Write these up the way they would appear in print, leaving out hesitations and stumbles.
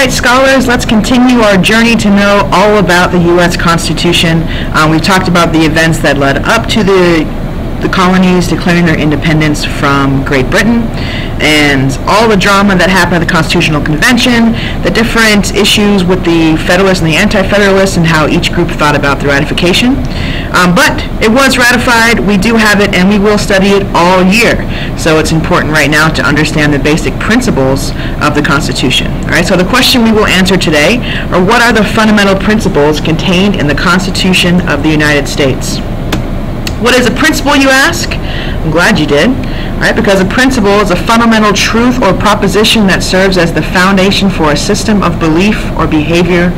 right, scholars, let's continue our journey to know all about the U.S. Constitution. We've talked about the events that led up to the colonies declaring their independence from Great Britain, and all the drama that happened at the Constitutional Convention, the different issues with the Federalists and the Anti-Federalists, and how each group thought about the ratification. But it was ratified, we do have it, and we will study it all year. So it's important right now to understand the basic principles of the Constitution. All right, so the question we will answer today are, what are the fundamental principles contained in the Constitution of the United States? What is a principle, you ask? I'm glad you did. All right, because a principle is a fundamental truth or proposition that serves as the foundation for a system of belief or behavior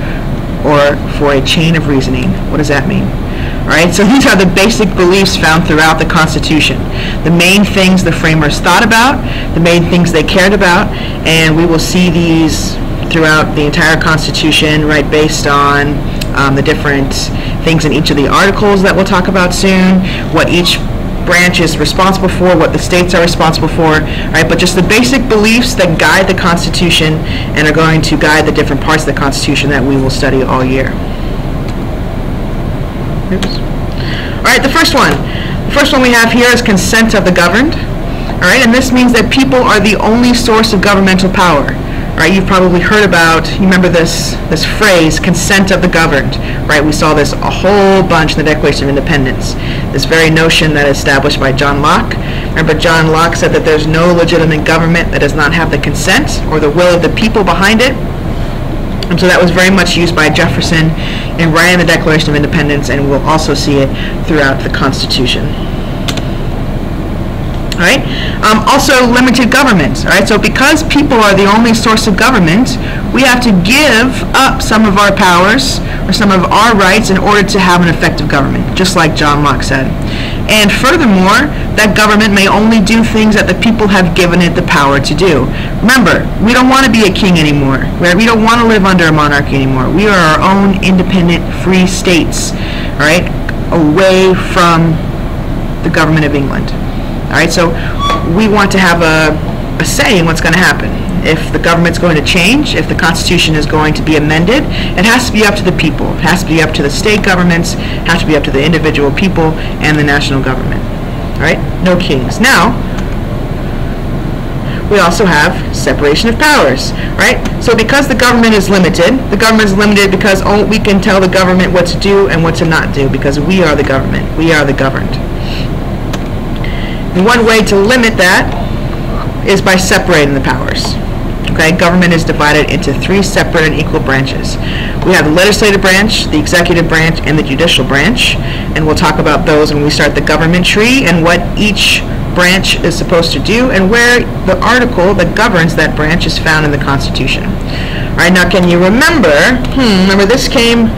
or for a chain of reasoning. What does that mean? All right, so these are the basic beliefs found throughout the Constitution. The main things the framers thought about, the main things they cared about, and we will see these throughout the entire Constitution, right, based on the different things in each of the articles that we'll talk about soon, what each branch is responsible for, what the states are responsible for, right? But just the basic beliefs that guide the Constitution and are going to guide the different parts of the Constitution that we will study all year. Oops. All right, the first one we have here is consent of the governed. All right, and this means that people are the only source of governmental power. Right, you've probably heard about, you remember this phrase, consent of the governed, right? We saw this a whole bunch in the Declaration of Independence. This very notion that is established by John Locke. Remember, John Locke said that there's no legitimate government that does not have the consent or the will of the people behind it. And so that was very much used by Jefferson in writing the Declaration of Independence, and we'll also see it throughout the Constitution. All right. Also, limited government. All right. So, because people are the only source of government, we have to give up some of our powers or some of our rights in order to have an effective government, just like John Locke said. And furthermore, that government may only do things that the people have given it the power to do. Remember, we don't want to be a king anymore. We don't want to live under a monarchy anymore. We are our own independent, free states. All right, away from the government of England. All right, so we want to have a say in what's going to happen. If the government's going to change, if the Constitution is going to be amended, it has to be up to the people. It has to be up to the state governments, it has to be up to the individual people and the national government. All right, no kings. Now, we also have separation of powers, right? So because the government is limited because we can tell the government what to do and what to not do, because we are the government. We are the governed. And one way to limit that is by separating the powers. Okay, government is divided into three separate and equal branches. We have the legislative branch, the executive branch, and the judicial branch. And we'll talk about those when we start the government tree and what each branch is supposed to do and where the article that governs that branch is found in the Constitution. All right, now can you remember, remember this came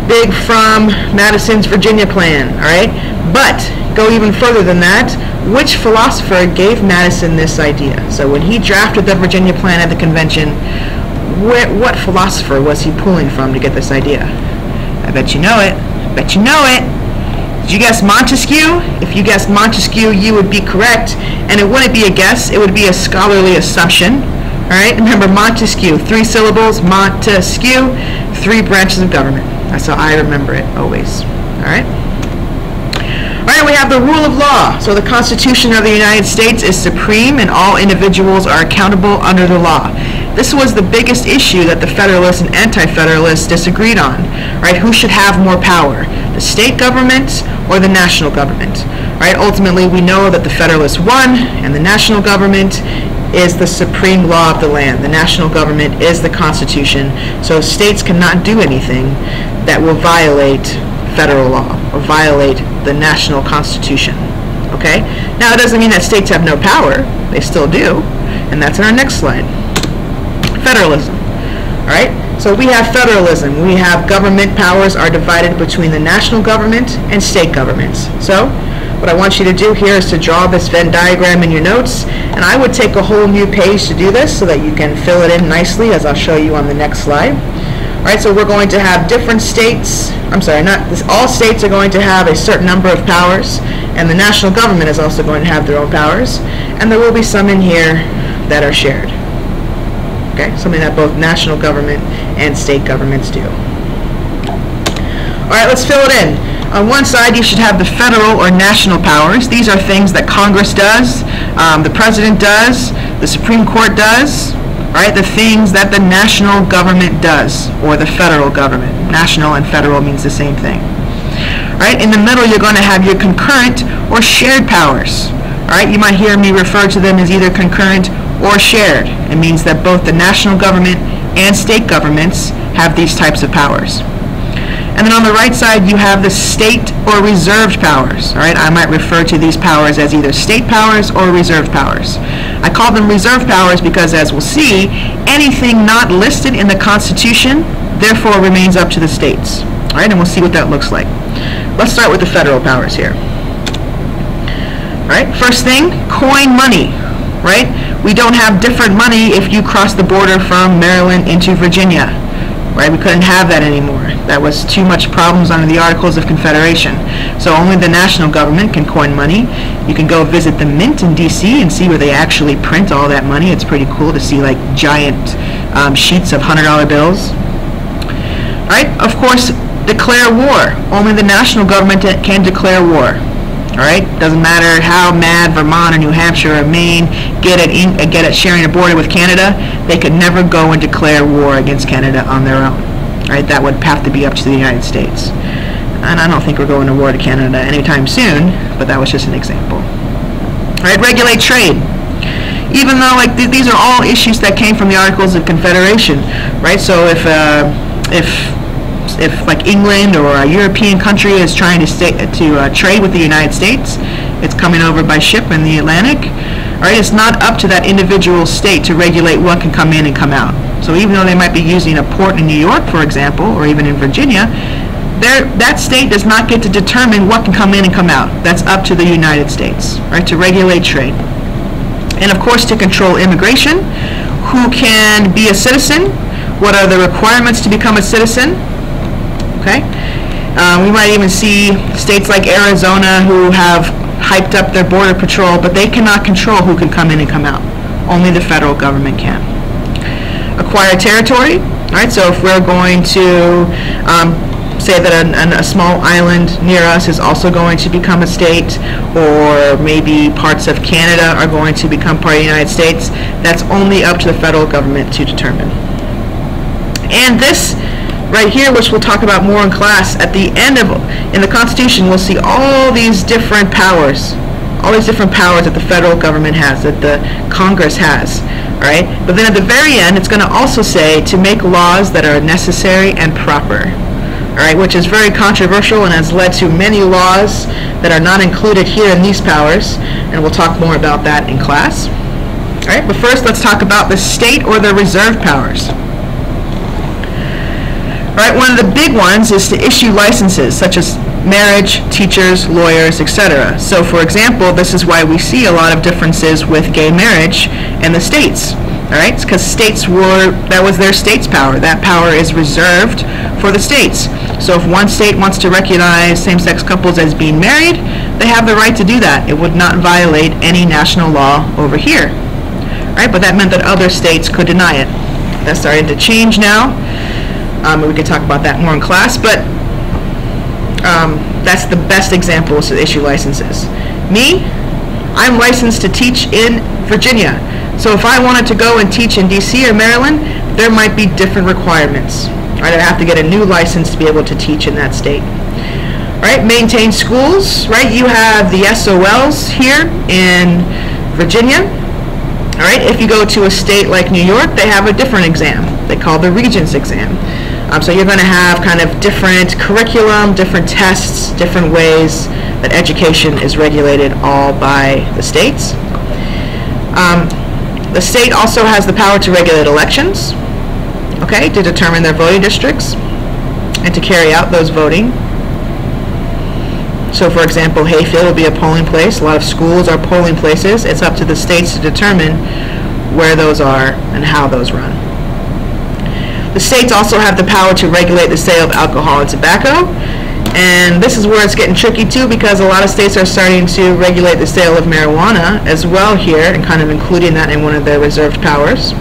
big from Madison's Virginia plan, all right? But go even further than that, which philosopher gave Madison this idea? So when he drafted the Virginia plan at the convention, what philosopher was he pulling from to get this idea? I bet you know it. I bet you know it. Did you guess Montesquieu? If you guessed Montesquieu, you would be correct. And it wouldn't be a guess, it would be a scholarly assumption. All right, remember Montesquieu, 3 syllables, Montesquieu, 3 branches of government. That's how I remember it always. All right. All right, we have the rule of law. So the Constitution of the United States is supreme and all individuals are accountable under the law. This was the biggest issue that the Federalists and Anti-Federalists disagreed on. Right? Who should have more power? The state government or the national government? Right? Ultimately, we know that the Federalists won and the national government is the supreme law of the land. The national government is the Constitution. So states cannot do anything that will violate federal law or violate the national Constitution. Okay? Now, it doesn't mean that states have no power. They still do. And that's in our next slide. Federalism. All right? So we have federalism. We have government powers are divided between the national government and state governments. So what I want you to do here is to draw this Venn diagram in your notes. And I would take a whole new page to do this so that you can fill it in nicely, as I'll show you on the next slide. All right, so we're going to have different states. I'm sorry, all states are going to have a certain number of powers, and the national government is also going to have their own powers, and there will be some in here that are shared. Okay, something that both national government and state governments do. All right, let's fill it in. On one side, you should have the federal or national powers. These are things that Congress does, the President does, the Supreme Court does, right? The things that the national government does, or the federal government. National and federal means the same thing. Right? In the middle, you're going to have your concurrent or shared powers. All right? You might hear me refer to them as either concurrent or shared. It means that both the national government and state governments have these types of powers. And then on the right side, you have the state or reserved powers. All right? I might refer to these powers as either state powers or reserved powers. I call them reserved powers because, as we'll see, anything not listed in the Constitution therefore remains up to the states. All right? And we'll see what that looks like. Let's start with the federal powers here. All right? First thing, coin money. Right? We don't have different money if you cross the border from Maryland into Virginia. Right? We couldn't have that anymore. That was too much problems under the Articles of Confederation. So only the national government can coin money. You can go visit the mint in D.C. and see where they actually print all that money. It's pretty cool to see like giant sheets of $100 bills. All right? Of course, declare war. Only the national government can declare war. All right? Doesn't matter how mad Vermont or New Hampshire or Maine get at sharing a border with Canada, they could never go and declare war against Canada on their own. All right? That would have to be up to the United States. And I don't think we're going to war to Canada anytime soon, but that was just an example. All right? Regulate trade. Even though like these are all issues that came from the Articles of Confederation, right? So if like England or a European country is trying to trade with the United States, it's coming over by ship in the Atlantic. All right, it's not up to that individual state to regulate what can come in and come out. So even though they might be using a port in New York, for example, or even in Virginia, that state does not get to determine what can come in and come out. That's up to the United States, right, to regulate trade. And of course, to control immigration, who can be a citizen, what are the requirements to become a citizen. Okay, we might even see states like Arizona who have hyped up their border patrol, but they cannot control who can come in and come out. Only the federal government can. Acquire territory. All right, so if we're going to say that a small island near us is also going to become a state, or maybe parts of Canada are going to become part of the United States, that's only up to the federal government to determine. And this right here, which we'll talk about more in class, at the end of, in the Constitution, we'll see all these different powers that the federal government has, that the Congress has, all right? But then at the very end, it's going to also say to make laws that are necessary and proper, all right, which is very controversial and has led to many laws that are not included here in these powers, and we'll talk more about that in class. All right, but first let's talk about the state or the reserved powers. Right, one of the big ones is to issue licenses such as marriage, teachers, lawyers, etc. So for example, this is why we see a lot of differences with gay marriage in the states. All right, because that was their state's power. That power is reserved for the states. So if one state wants to recognize same-sex couples as being married, they have the right to do that. It would not violate any national law over here. All right, but that meant that other states could deny it. That's starting to change now. We could talk about that more in class, but that's the best example to issue licenses. Me, I'm licensed to teach in Virginia. So if I wanted to go and teach in D.C. or Maryland, there might be different requirements. Right, I'd have to get a new license to be able to teach in that state. Right, maintain schools. Right, you have the SOLs here in Virginia. All right, if you go to a state like New York, they have a different exam. They call the Regents exam. So you're going to have kind of different curriculum, different tests, different ways that education is regulated all by the states. The state also has the power to regulate elections, okay, to determine their voting districts and to carry out those voting. So for example, Hayfield will be a polling place. A lot of schools are polling places. It's up to the states to determine where those are and how those run. The states also have the power to regulate the sale of alcohol and tobacco, and this is where it's getting tricky too, because a lot of states are starting to regulate the sale of marijuana as well here, and kind of including that in one of their reserved powers.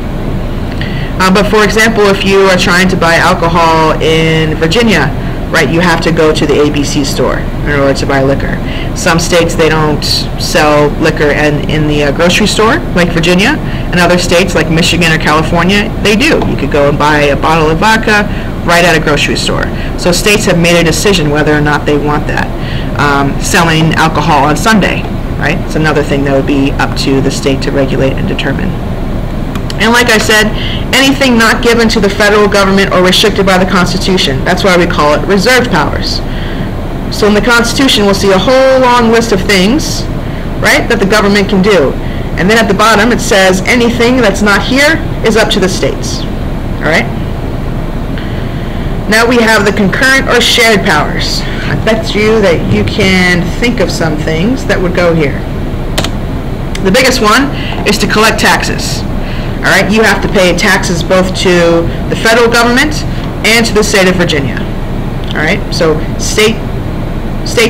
But for example, if you are trying to buy alcohol in Virginia, right, you have to go to the ABC store in order to buy liquor. Some states, they don't sell liquor in the grocery store, like Virginia. In other states, like Michigan or California, they do. You could go and buy a bottle of vodka right at a grocery store. So states have made a decision whether or not they want that. Selling alcohol on Sunday, right? It's another thing that would be up to the state to regulate and determine. And like I said, anything not given to the federal government or restricted by the Constitution. That's why we call it reserved powers. So in the Constitution, we'll see a whole long list of things, right, that the government can do. And then at the bottom, it says anything that's not here is up to the states. All right? Now we have the concurrent or shared powers. I bet you that you can think of some things that would go here. The biggest one is to collect taxes. All right, you have to pay taxes both to the federal government and to the state of Virginia. All right, so state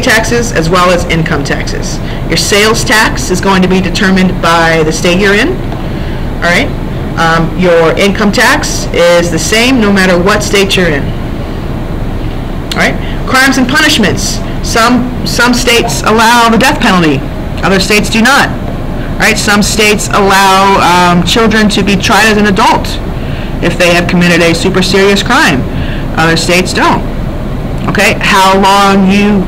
taxes as well as income taxes. Your sales tax is going to be determined by the state you're in. All right, your income tax is the same no matter what state you're in. All right, crimes and punishments. Some states allow the death penalty. Other states do not. Right? Some states allow children to be tried as an adult if they have committed a super serious crime. Other states don't. Okay? How long you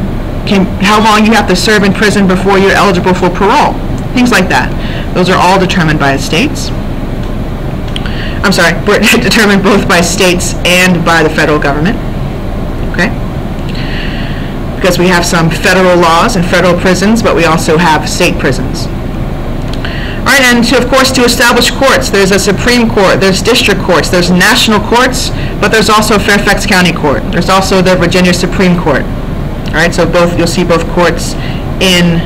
have to serve in prison before you're eligible for parole? Things like that. Those are all determined by the states. I'm sorry, determined both by states and by the federal government. Okay? Because we have some federal laws and federal prisons, but we also have state prisons. All right, and of course, to establish courts, there's a Supreme Court, there's district courts, there's national courts, but there's also Fairfax County Court. There's also the Virginia Supreme Court. All right, so you'll see both courts in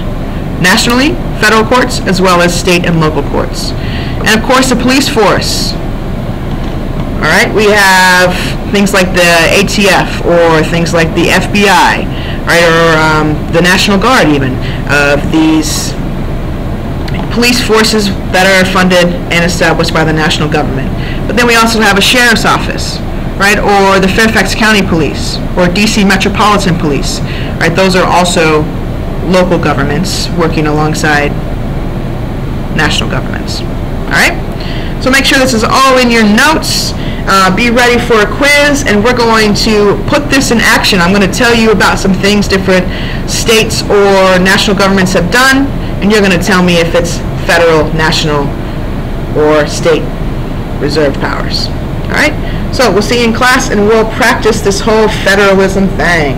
nationally, federal courts, as well as state and local courts. And of course, the police force. All right, we have things like the ATF or things like the FBI, right, or the National Guard even, of these police forces that are funded and established by the national government. But then we also have a sheriff's office, right, or the Fairfax County Police, or DC Metropolitan Police, right? Those are also local governments working alongside national governments. All right? So make sure this is all in your notes. Be ready for a quiz, and we're going to put this in action. I'm going to tell you about some things different states or national governments have done, and you're going to tell me if it's federal, national, or state reserved powers. All right? So we'll see you in class, and we'll practice this whole federalism thing.